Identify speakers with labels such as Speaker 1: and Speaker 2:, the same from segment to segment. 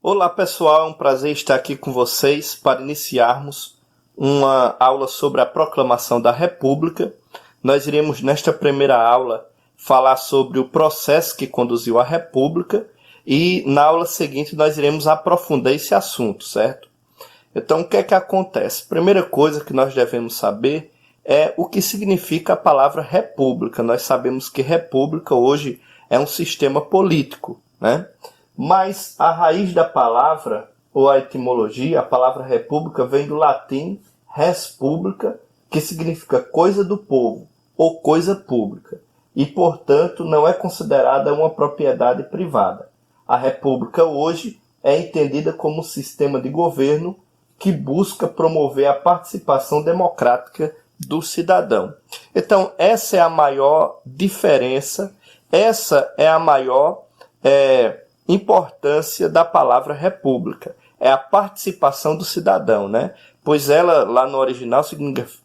Speaker 1: Olá pessoal, é um prazer estar aqui com vocês para iniciarmos uma aula sobre a Proclamação da República. Nós iremos nesta primeira aula falar sobre o processo que conduziu à República e na aula seguinte nós iremos aprofundar esse assunto, certo? Então o que é que acontece? Primeira coisa que nós devemos saber é o que significa a palavra república. Nós sabemos que república hoje é um sistema político, né? Mas a raiz da palavra, ou a etimologia, a palavra república vem do latim res publica, que significa coisa do povo, ou coisa pública, e, portanto, não é considerada uma propriedade privada. A república hoje é entendida como um sistema de governo que busca promover a participação democrática do cidadão. Então, essa é a maior diferença, essa é a maior importância da palavra república, é a participação do cidadão, né? Pois ela, lá no original,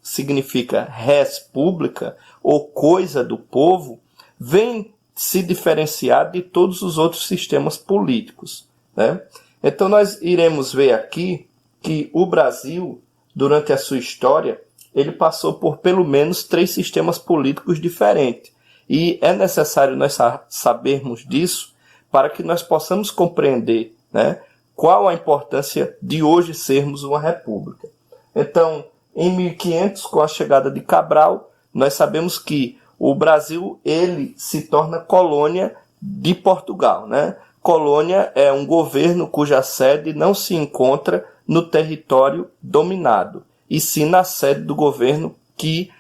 Speaker 1: significa res publica, ou coisa do povo, vem se diferenciar de todos os outros sistemas políticos, né? Então nós iremos ver aqui que o Brasil, durante a sua história, ele passou por pelo menos 3 sistemas políticos diferentes, e é necessário nós sabermos disso para que nós possamos compreender, né, qual a importância de hoje sermos uma república. Então, em 1500, com a chegada de Cabral, nós sabemos que o Brasil ele se torna colônia de Portugal, né? Colônia é um governo cuja sede não se encontra no território dominado, e sim na sede do governo que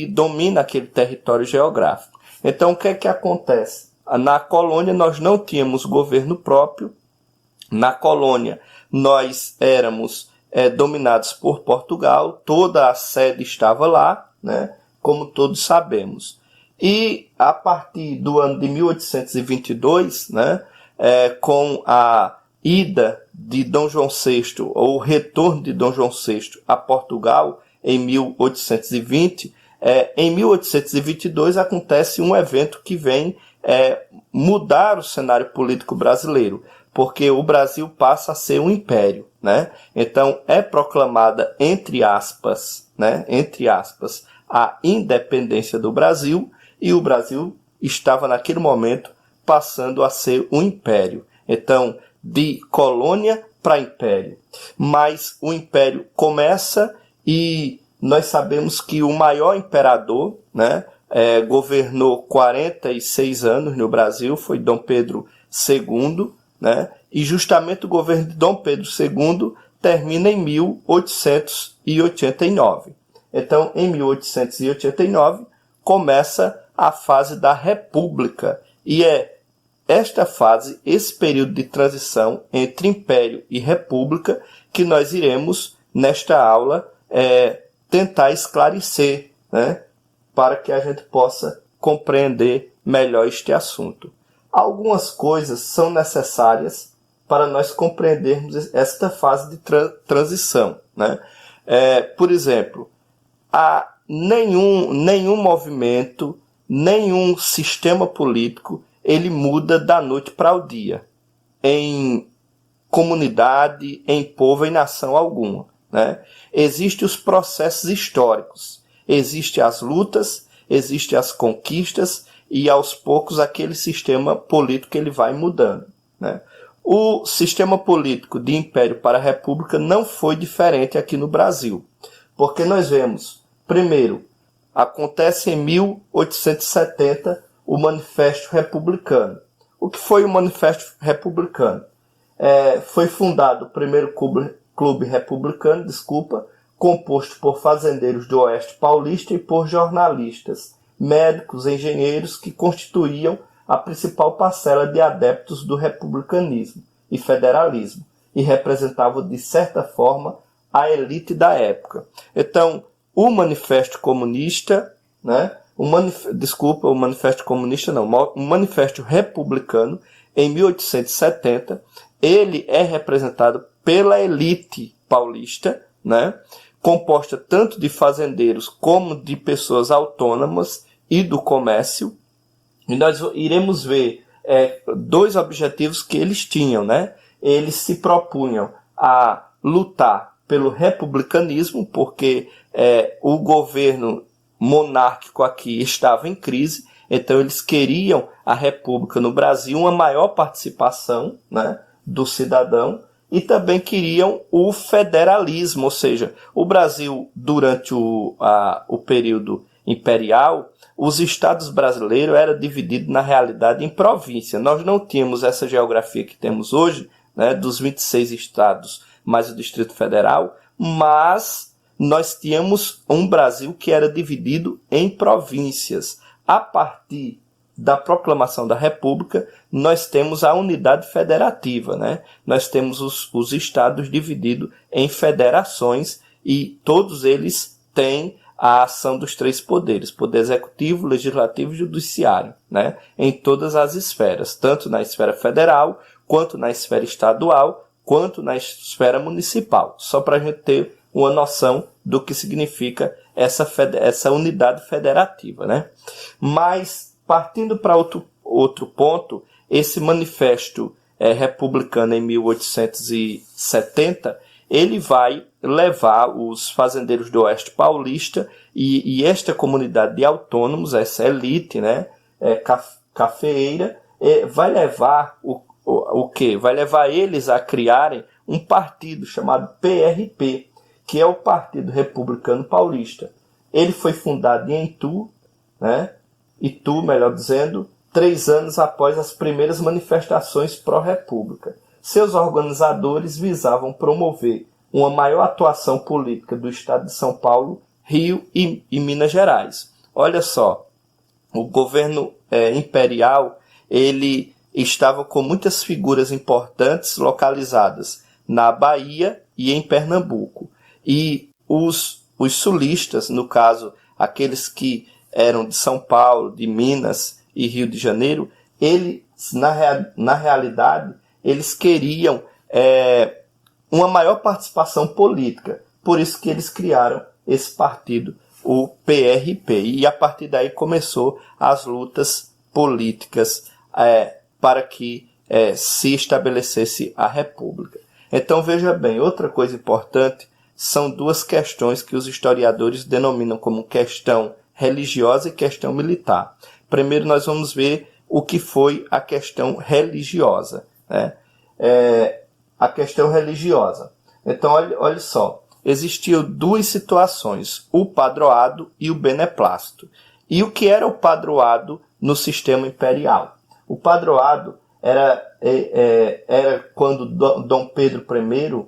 Speaker 1: domina aquele território geográfico. Então, o que é que acontece? Na colônia nós não tínhamos governo próprio. Na colônia nós éramos dominados por Portugal. Toda a sede estava lá, né? Como todos sabemos. E a partir do ano de 1822, né? Com a ida de Dom João VI, ou o retorno de Dom João VI a Portugal em 1820, em 1822 acontece um evento que vem mudar o cenário político brasileiro, porque o Brasil passa a ser um império, né? Então é proclamada, entre aspas, a independência do Brasil, e o Brasil estava naquele momento passando a ser um império. Então, de colônia para império. Mas o império começa e nós sabemos que o maior imperador, né, governou 46 anos no Brasil, foi Dom Pedro II, né? E justamente o governo de Dom Pedro II termina em 1889. Então, em 1889, começa a fase da República, e é esta fase, esse período de transição entre Império e República, que nós iremos, nesta aula, tentar esclarecer, né? Para que a gente possa compreender melhor este assunto. Algumas coisas são necessárias para nós compreendermos esta fase de transição, né? Por exemplo, nenhum movimento, nenhum sistema político, ele muda da noite para o dia, em comunidade, em povo, em nação alguma, né? Existem os processos históricos. Existem as lutas, existem as conquistas, e aos poucos aquele sistema político ele vai mudando, né? O sistema político de império para a república não foi diferente aqui no Brasil, porque nós vemos, primeiro, acontece em 1870 o Manifesto Republicano. O que foi o Manifesto Republicano? Foi fundado o primeiro clube republicano, composto por fazendeiros do Oeste Paulista e por jornalistas, médicos, engenheiros, que constituíam a principal parcela de adeptos do republicanismo e federalismo, e representavam, de certa forma, a elite da época. Então, o Manifesto Comunista, né? O Manifesto Republicano, em 1870, ele é representado pela elite paulista, né? Composta tanto de fazendeiros como de pessoas autônomas e do comércio. E nós iremos ver 2 objetivos que eles tinham, né? eles se propunham a lutar pelo republicanismo, porque o governo monárquico aqui estava em crise, então eles queriam a república no Brasil, uma maior participação, né, do cidadão, e também queriam o federalismo, ou seja, o Brasil, durante o período imperial, os estados brasileiros eram divididos na realidade em província. Nós não tínhamos essa geografia que temos hoje, né, dos 26 estados mais o Distrito Federal, mas nós tínhamos um Brasil que era dividido em províncias. A partir da proclamação da República, nós temos a unidade federativa, né? Nós temos os estados divididos em federações e todos eles têm a ação dos três poderes, poder executivo, legislativo e judiciário, né? Em todas as esferas, tanto na esfera federal, quanto na esfera estadual, quanto na esfera municipal, só para a gente ter uma noção do que significa essa unidade federativa, né? Mas, partindo para outro ponto, esse manifesto republicano em 1870, ele vai levar os fazendeiros do Oeste Paulista e esta comunidade de autônomos, essa elite, né, cafeeira, vai levar o quê? Vai levar eles a criarem um partido chamado PRP, que é o Partido Republicano Paulista. Ele foi fundado em Itu, né? Itu, melhor dizendo, 3 anos após as primeiras manifestações pró-república. Seus organizadores visavam promover uma maior atuação política do estado de São Paulo, Rio e Minas Gerais. Olha só, o governo imperial, ele estava com muitas figuras importantes localizadas na Bahia e em Pernambuco. E os sulistas, no caso, aqueles que eram de São Paulo, de Minas e Rio de Janeiro, eles, na realidade, eles queriam uma maior participação política. Por isso que eles criaram esse partido, o PRP. E a partir daí começou as lutas políticas para que se estabelecesse a República. Então veja bem, outra coisa importante são duas questões que os historiadores denominam como questão religiosa e questão militar. Primeiro nós vamos ver o que foi a questão religiosa, né? A questão religiosa. Então olha só, existiam duas situações, o padroado e o beneplácito. E o que era o padroado no sistema imperial? O padroado era quando Dom Pedro II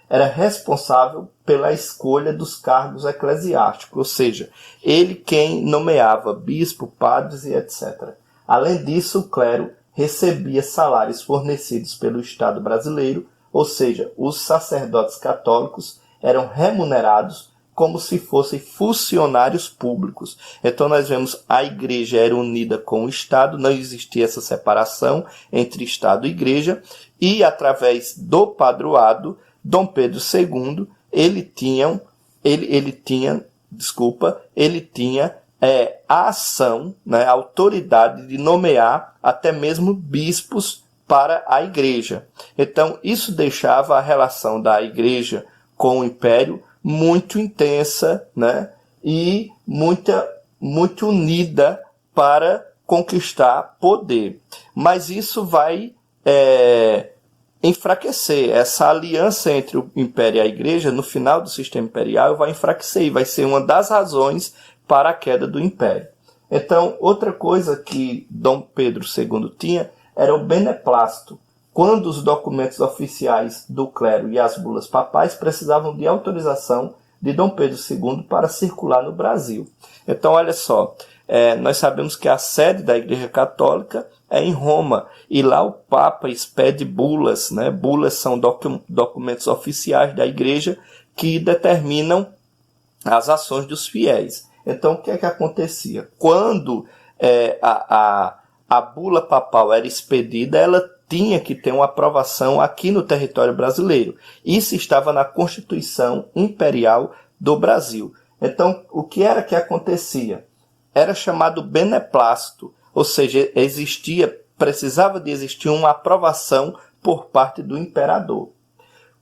Speaker 1: era responsável pela escolha dos cargos eclesiásticos, ou seja, ele quem nomeava bispo, padres e etc. Além disso, o clero recebia salários fornecidos pelo Estado brasileiro, ou seja, os sacerdotes católicos eram remunerados como se fossem funcionários públicos. Então nós vemos a igreja era unida com o Estado, não existia essa separação entre Estado e igreja, e através do padroado, Dom Pedro II, ele tinha a ação, né, a autoridade de nomear até mesmo bispos para a igreja. Então isso deixava a relação da igreja com o império muito intensa, né, e muito unida para conquistar poder. Mas isso vai enfraquecer. Essa aliança entre o império e a igreja, no final do sistema imperial, vai enfraquecer e vai ser uma das razões para a queda do império. Então, outra coisa que Dom Pedro II tinha era o beneplácito, quando os documentos oficiais do clero e as bulas papais precisavam de autorização de Dom Pedro II para circular no Brasil. Então, olha só, nós sabemos que a sede da Igreja Católica é em Roma, e lá o Papa expede bulas, né? Bulas são documentos oficiais da Igreja que determinam as ações dos fiéis. Então, o que é que acontecia? Quando a bula papal era expedida, ela tinha que ter uma aprovação aqui no território brasileiro. Isso estava na Constituição Imperial do Brasil. Então, o que era que acontecia? Era chamado beneplácito, ou seja, existia precisava de existir uma aprovação por parte do imperador.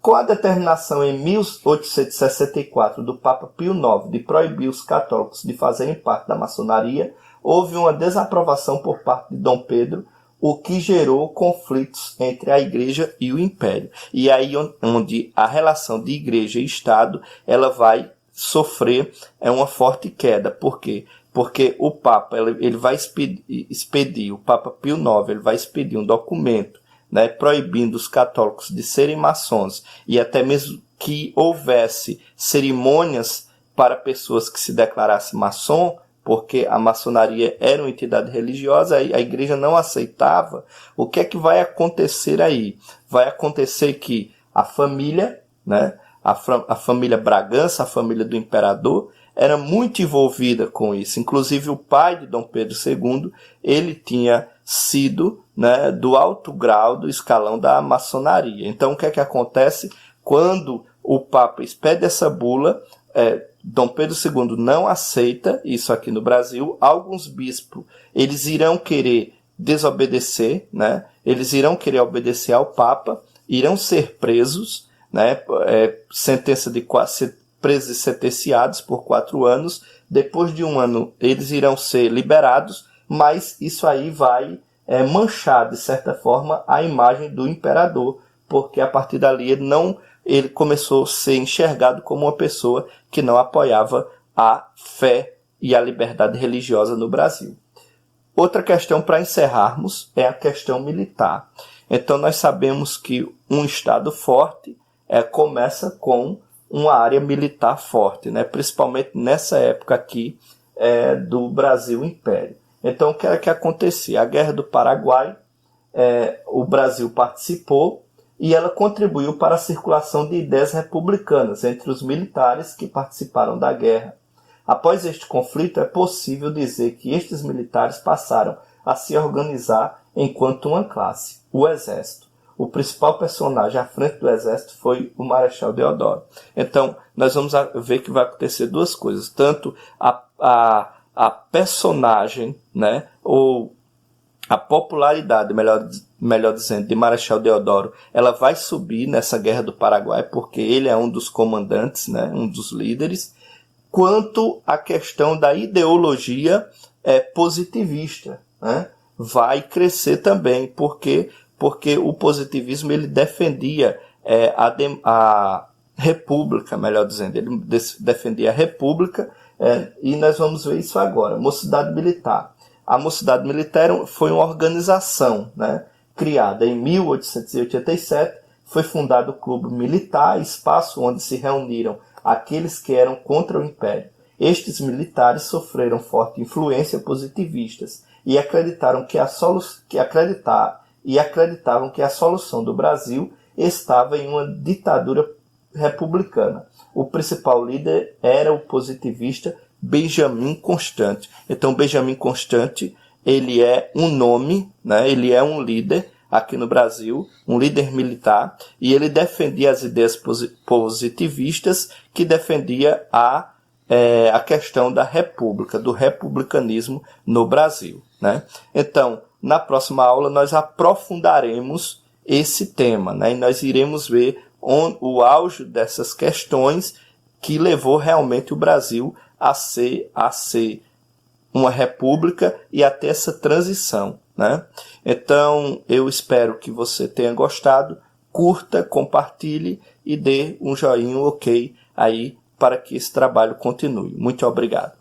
Speaker 1: Com a determinação em 1864 do Papa Pio IX de proibir os católicos de fazerem parte da maçonaria, houve uma desaprovação por parte de Dom Pedro, o que gerou conflitos entre a Igreja e o Império. E aí onde a relação de Igreja e Estado ela vai sofrer uma forte queda. Por quê? Porque o Papa ele vai expedir, o Papa Pio IX ele vai expedir um documento, né, proibindo os católicos de serem maçons e até mesmo que houvesse cerimônias para pessoas que se declarassem maçom, porque a maçonaria era uma entidade religiosa, a igreja não aceitava. O que é que vai acontecer aí? Vai acontecer que a família, né, a família Bragança, a família do imperador, era muito envolvida com isso. Inclusive o pai de Dom Pedro II, ele tinha sido, né, do alto grau do escalão da maçonaria. Então o que é que acontece? Quando o Papa expede essa bula, Dom Pedro II não aceita isso aqui no Brasil. Alguns bispos eles irão querer desobedecer, né? Eles irão querer obedecer ao Papa, irão ser presos, né? Sentença de ser presos e sentenciados por 4 anos. Depois de 1 ano eles irão ser liberados, mas isso aí vai manchar de certa forma a imagem do imperador, porque a partir dali ele começou a ser enxergado como uma pessoa que não apoiava a fé e a liberdade religiosa no Brasil. Outra questão para encerrarmos é a questão militar. Então nós sabemos que um Estado forte começa com uma área militar forte, né? Principalmente nessa época aqui do Brasil Império. Então o que era que acontecia? A Guerra do Paraguai, o Brasil participou, e ela contribuiu para a circulação de ideias republicanas entre os militares que participaram da guerra. Após este conflito, é possível dizer que estes militares passaram a se organizar enquanto uma classe, o Exército. O principal personagem à frente do Exército foi o Marechal Deodoro. Então, nós vamos ver que vai acontecer duas coisas. Tanto a personagem, né, ou a popularidade, melhor dizendo, de Marechal Deodoro, ela vai subir nessa Guerra do Paraguai, porque ele é um dos comandantes, né, um dos líderes, quanto à questão da ideologia positivista, né, vai crescer também, porque o positivismo ele defendia a república, melhor dizendo, ele defendia a república, e nós vamos ver isso agora. Mocidade Militar. A Mocidade Militar foi uma organização, né, criada em 1887, foi fundado o Clube Militar, espaço onde se reuniram aqueles que eram contra o Império. Estes militares sofreram forte influência positivistas e acreditavam que a solução do Brasil estava em uma ditadura republicana. O principal líder era o positivista Benjamin Constant. Então, Benjamin Constant, ele é um nome, né? Ele é um líder aqui no Brasil, um líder militar, e ele defendia as ideias positivistas, que defendia a questão da república, do republicanismo no Brasil, né? Então, na próxima aula, nós aprofundaremos esse tema, né? E nós iremos ver o auge dessas questões que levou realmente o Brasil a ser uma república e até essa transição, né? Então, eu espero que você tenha gostado. Curta, compartilhe e dê um joinha ok aí para que esse trabalho continue. Muito obrigado.